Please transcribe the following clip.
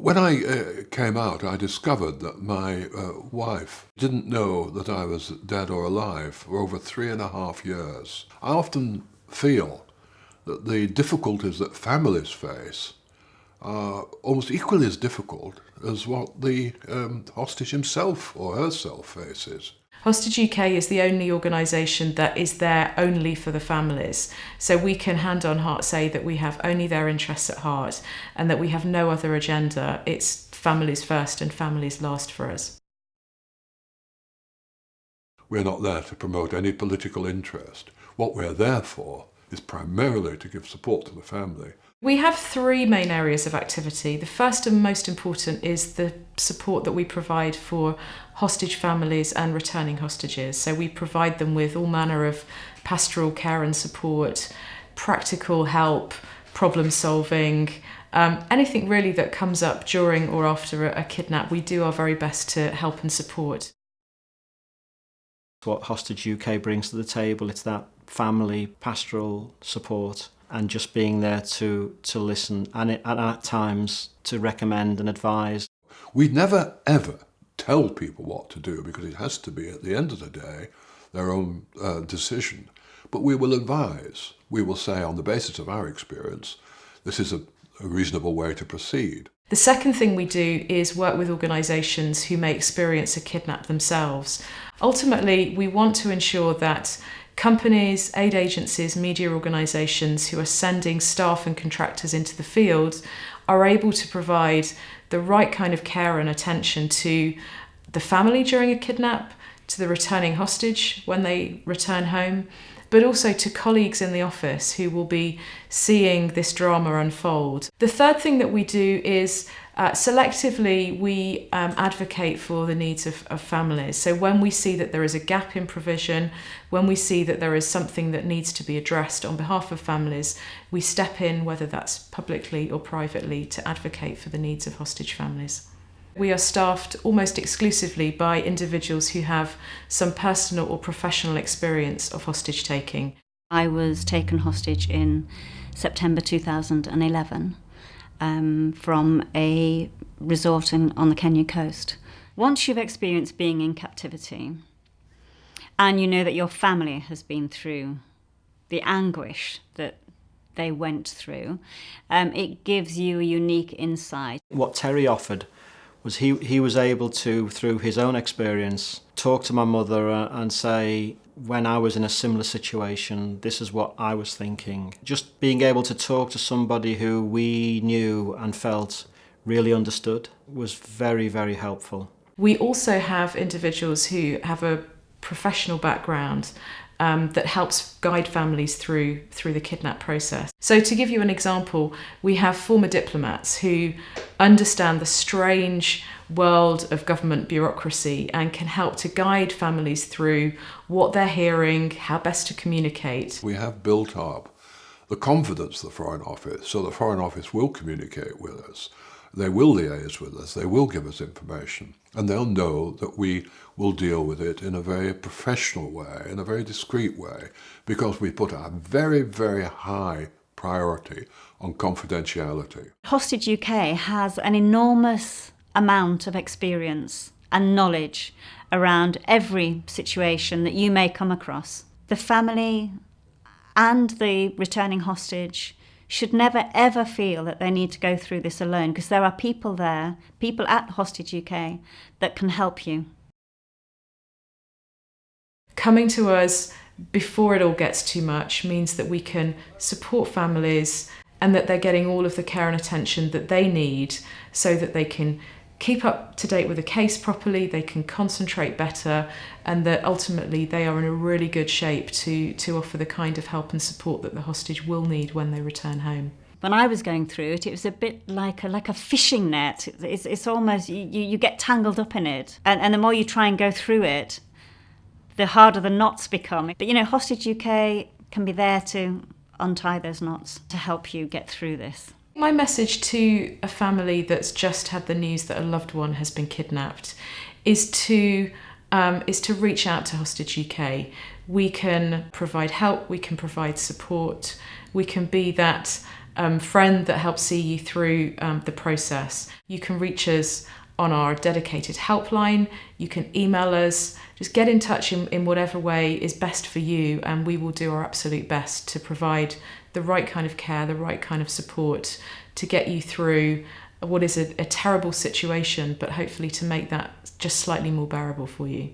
When I came out, I discovered that my wife didn't know that I was dead or alive for over 3.5 years. I often feel that the difficulties that families face are almost equally as difficult as what the hostage himself or herself faces. Hostage UK is the only organisation that is there only for the families. So we can hand on heart say that we have only their interests at heart and that we have no other agenda. It's families first and families last for us. We're not there to promote any political interest. What we're there for is primarily to give support to the family. We have three main areas of activity. The first and most important is the support that we provide for hostage families and returning hostages. So we provide them with all manner of pastoral care and support, practical help, problem solving, anything really that comes up during or after a kidnap. We do our very best to help and support. What Hostage UK brings to the table, it's that family pastoral support and just being there to listen and at times to recommend and advise. We never ever tell people what to do because it has to be at the end of the day their own decision. But we will advise. We will say on the basis of our experience, this is a reasonable way to proceed. The second thing we do is work with organisations who may experience a kidnap themselves. Ultimately, we want to ensure that companies, aid agencies, media organisations who are sending staff and contractors into the field are able to provide the right kind of care and attention to the family during a kidnap, to the returning hostage when they return home, but also to colleagues in the office who will be seeing this drama unfold. The third thing that we do is selectively we advocate for the needs of families. So when we see that there is a gap in provision, when we see that there is something that needs to be addressed on behalf of families, we step in, whether that's publicly or privately, to advocate for the needs of hostage families. We are staffed almost exclusively by individuals who have some personal or professional experience of hostage taking. I was taken hostage in September 2011 from a resort on the Kenya coast. Once you've experienced being in captivity and you know that your family has been through the anguish that they went through, it gives you a unique insight. What Terry offered was he was able to, through his own experience, talk to my mother and say, when I was in a similar situation, this is what I was thinking. Just being able to talk to somebody who we knew and felt really understood was very, very helpful. We also have individuals who have a professional background that helps guide families through the kidnap process. So to give you an example, we have former diplomats who understand the strange world of government bureaucracy and can help to guide families through what they're hearing, how best to communicate. We have built up the confidence of the Foreign Office, so the Foreign Office will communicate with us. They will liaise with us, they will give us information, and they'll know that we will deal with it in a very professional way, in a very discreet way, because we put a very, very high priority on confidentiality. Hostage UK has an enormous amount of experience and knowledge around every situation that you may come across. The family and the returning hostage should never ever feel that they need to go through this alone, because there are people there, people at Hostage UK, that can help you. Coming to us before it all gets too much means that we can support families and that they're getting all of the care and attention that they need so that they can keep up to date with the case properly, they can concentrate better, and that ultimately they are in a really good shape to offer the kind of help and support that the hostage will need when they return home. When I was going through it, it was a bit like a fishing net. It's almost, you get tangled up in it. And the more you try and go through it, the harder the knots become. But Hostage UK can be there to untie those knots, to help you get through this. My message to a family that's just had the news that a loved one has been kidnapped is to reach out to Hostage UK. We can provide help, we can provide support, we can be that friend that helps see you through the process. You can reach us on our dedicated helpline. You can email us. Just get in touch in whatever way is best for you, and we will do our absolute best to provide the right kind of care, the right kind of support to get you through what is a terrible situation, but hopefully to make that just slightly more bearable for you.